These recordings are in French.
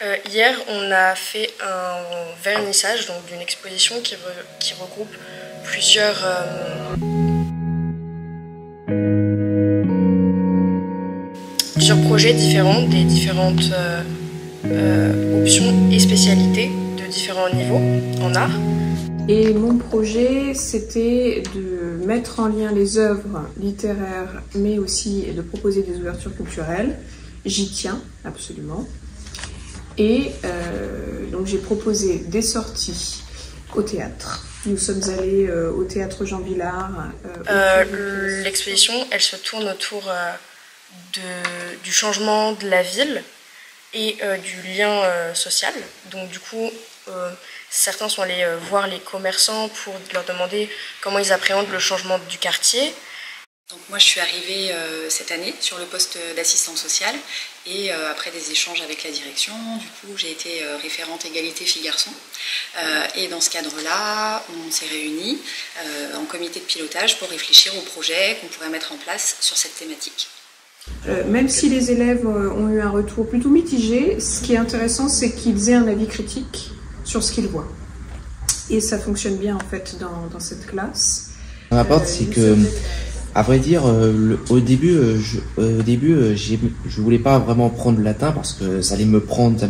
Hier, on a fait un vernissage d'une exposition qui regroupe plusieurs projets différents, des différentes options et spécialités de différents niveaux en art. Et mon projet, c'était de mettre en lien les œuvres littéraires, mais aussi de proposer des ouvertures culturelles. J'y tiens, absolument. Et donc j'ai proposé des sorties au théâtre. Nous sommes allés au théâtre Jean Villard. L'exposition, elle se tourne autour du changement de la ville et du lien social. Donc du coup, certains sont allés voir les commerçants pour leur demander comment ils appréhendent le changement du quartier. Donc moi je suis arrivée cette année sur le poste d'assistante sociale et après des échanges avec la direction, du coup j'ai été référente égalité filles-garçons et dans ce cadre-là on s'est réunis en comité de pilotage pour réfléchir au projet qu'on pourrait mettre en place sur cette thématique. Même si les élèves ont eu un retour plutôt mitigé, ce qui est intéressant c'est qu'ils aient un avis critique sur ce qu'ils voient. Et ça fonctionne bien en fait dans cette classe. Ce qui m'importe c'est que à vrai dire, au début, je voulais pas vraiment prendre le latin parce que ça allait me prendre,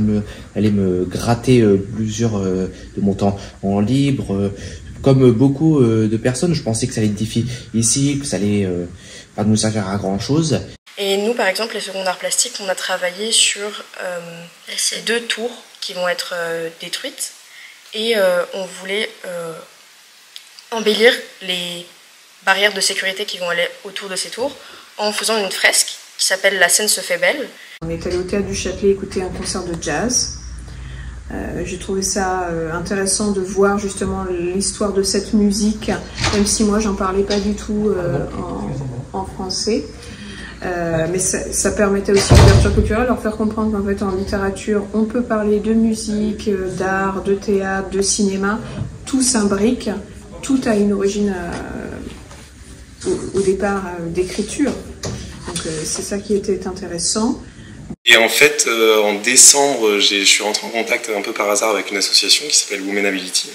allait me gratter plusieurs de mon temps en libre. Comme beaucoup de personnes, je pensais que ça allait être difficile, que ça allait pas nous servir à grand chose. Et nous, par exemple, les secondaires plastiques, on a travaillé sur 2 tours qui vont être détruites et on voulait embellir les barrières de sécurité qui vont aller autour de ces tours en faisant une fresque qui s'appelle La scène se fait belle. On est allé au théâtre du Châtelet écouter un concert de jazz. J'ai trouvé ça intéressant de voir justement l'histoire de cette musique, même si moi j'en parlais pas du tout en français. Mais ça permettait aussi l'ouverture culturelle, leur faire comprendre qu'en fait en littérature on peut parler de musique, d'art, de théâtre, de cinéma, tout s'imbrique, tout a une origine au départ d'écriture. Donc c'est ça qui était intéressant. Et en fait, en décembre, je suis rentré en contact un peu par hasard avec une association qui s'appelle Womenability,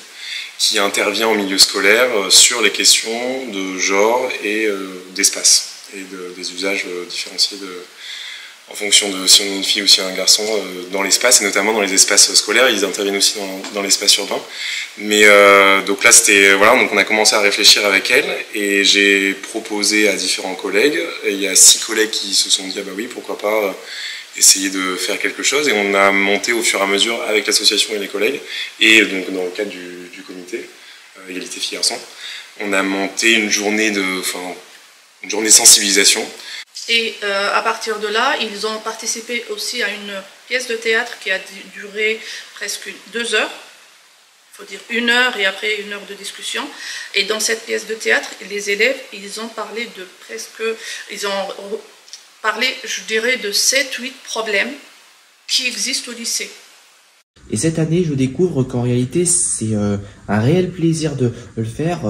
qui intervient au milieu scolaire sur les questions de genre et d'espace, et des usages différenciés en fonction de si on est une fille ou si on est un garçon dans l'espace, et notamment dans les espaces scolaires. Ils interviennent aussi dans l'espace urbain. Mais donc là, voilà, donc on a commencé à réfléchir avec elle, et j'ai proposé à différents collègues, et il y a 6 collègues qui se sont dit ah bah oui, pourquoi pas essayer de faire quelque chose, et on a monté au fur et à mesure avec l'association et les collègues, et donc dans le cadre du comité égalité filles-garçons, on a monté une journée de sensibilisation. Et à partir de là, ils ont participé aussi à une pièce de théâtre qui a duré presque 2 heures, il faut dire 1 heure et après 1 heure de discussion. Et dans cette pièce de théâtre, les élèves, ils ont parlé je dirais, de 7-8 problèmes qui existent au lycée. Et cette année, je découvre qu'en réalité, c'est un réel plaisir de le faire.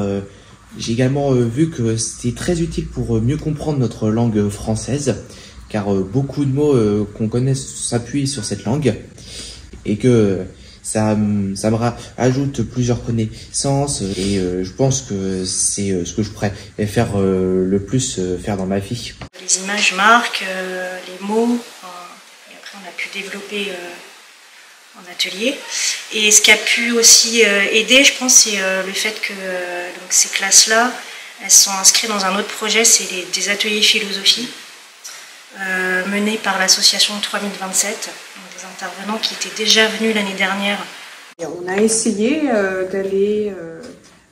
J'ai également vu que c'était très utile pour mieux comprendre notre langue française, car beaucoup de mots qu'on connaît s'appuient sur cette langue, et que ça me ajoute plusieurs connaissances, et je pense que c'est ce que je pourrais faire le plus faire dans ma vie. Les images marquent, les mots, et après on a pu développer en atelier. Et ce qui a pu aussi aider, je pense, c'est le fait que donc ces classes-là, elles sont inscrites dans un autre projet, c'est des ateliers philosophie menés par l'association 3027, donc des intervenants qui étaient déjà venus l'année dernière. Et on a essayé d'aller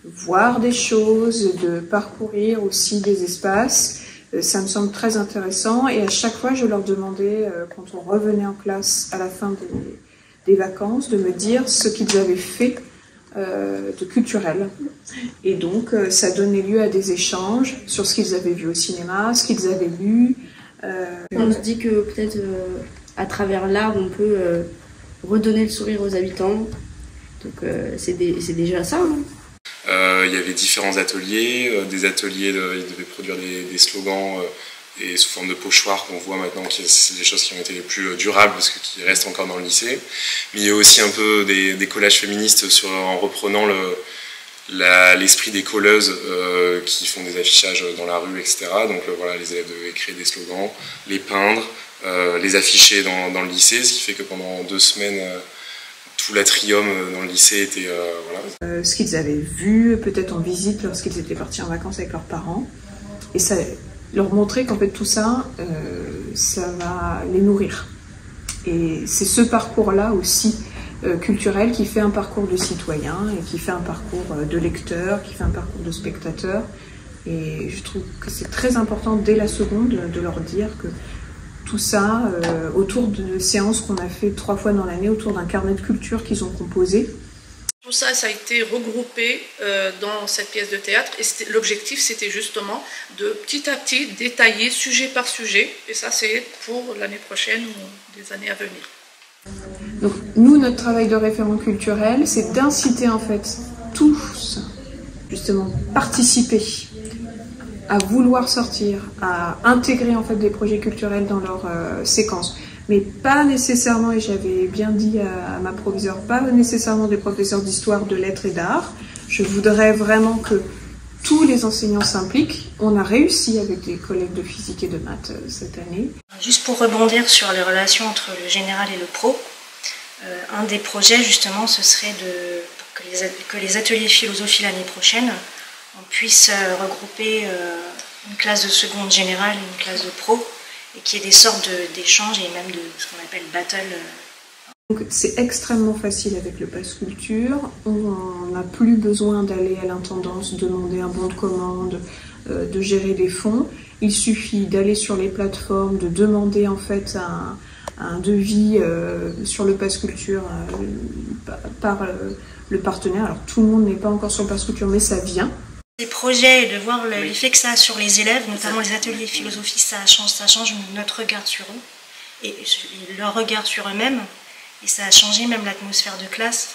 voir des choses, de parcourir aussi des espaces. Ça me semble très intéressant, et à chaque fois je leur demandais, quand on revenait en classe à la fin des vacances, de me dire ce qu'ils avaient fait de culturel. Et donc ça donnait lieu à des échanges sur ce qu'ils avaient vu au cinéma, ce qu'ils avaient lu. On se dit que peut-être à travers l'art on peut redonner le sourire aux habitants. Donc c'est déjà ça. Hein. Il y avait différents ateliers, ils devaient produire des slogans et sous forme de pochoirs qu'on voit maintenant, c'est des choses qui ont été les plus durables parce qui restent encore dans le lycée. Mais il y a aussi un peu des collages féministes en reprenant l'esprit des colleuses qui font des affichages dans la rue, etc. Donc voilà, les élèves devaient créer des slogans, les peindre, les afficher dans le lycée, ce qui fait que pendant 2 semaines, tout l'atrium dans le lycée était... voilà. Ce qu'ils avaient vu peut-être en visite lorsqu'ils étaient partis en vacances avec leurs parents. Et ça leur montrer qu'en fait tout ça, ça va les nourrir. Et c'est ce parcours-là aussi culturel qui fait un parcours de citoyen et qui fait un parcours de lecteur, qui fait un parcours de spectateur. Et je trouve que c'est très important dès la seconde de leur dire que tout ça, autour de séances qu'on a fait 3 fois dans l'année, autour d'un carnet de culture qu'ils ont composé. Tout ça, ça a été regroupé dans cette pièce de théâtre et l'objectif c'était justement de petit à petit détailler sujet par sujet et ça c'est pour l'année prochaine ou des années à venir. Donc nous, notre travail de référent culturel, c'est d'inciter en fait tous, justement, participer, à vouloir sortir, à intégrer en fait des projets culturels dans leur séquence. Mais pas nécessairement, et j'avais bien dit à ma proviseure, pas nécessairement des professeurs d'histoire, de lettres et d'art. Je voudrais vraiment que tous les enseignants s'impliquent. On a réussi avec des collègues de physique et de maths cette année. Juste pour rebondir sur les relations entre le général et le pro, un des projets justement ce serait que les ateliers philosophie l'année prochaine, on puisse regrouper une classe de seconde générale et une classe de pro, et qu'il y ait des sortes d'échanges et même de ce qu'on appelle battle. Donc c'est extrêmement facile avec le Pass Culture. On n'a plus besoin d'aller à l'intendance, demander un bon de commande, de gérer des fonds. Il suffit d'aller sur les plateformes, de demander en fait un devis sur le Pass Culture par le partenaire. Alors tout le monde n'est pas encore sur le Pass Culture, mais ça vient. Les projets et de voir l'effet que ça a sur les élèves, notamment les ateliers philosophie, ça change notre regard sur eux et leur regard sur eux-mêmes. Et ça a changé même l'atmosphère de classe.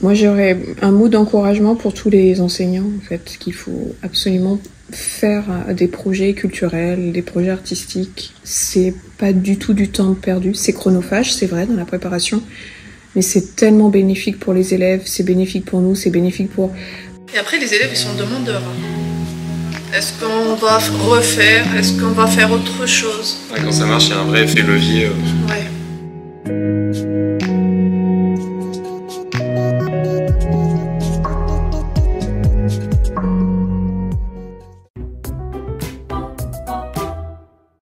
Moi, j'aurais un mot d'encouragement pour tous les enseignants, en fait, qu'il faut absolument faire des projets culturels, des projets artistiques. C'est pas du tout du temps perdu. C'est chronophage, c'est vrai, dans la préparation. Mais c'est tellement bénéfique pour les élèves, c'est bénéfique pour nous, c'est bénéfique pour... Et après, les élèves, ils sont demandeurs. Est-ce qu'on va refaire? Est-ce qu'on va faire autre chose? Quand ça marche, il y a un vrai effet levier.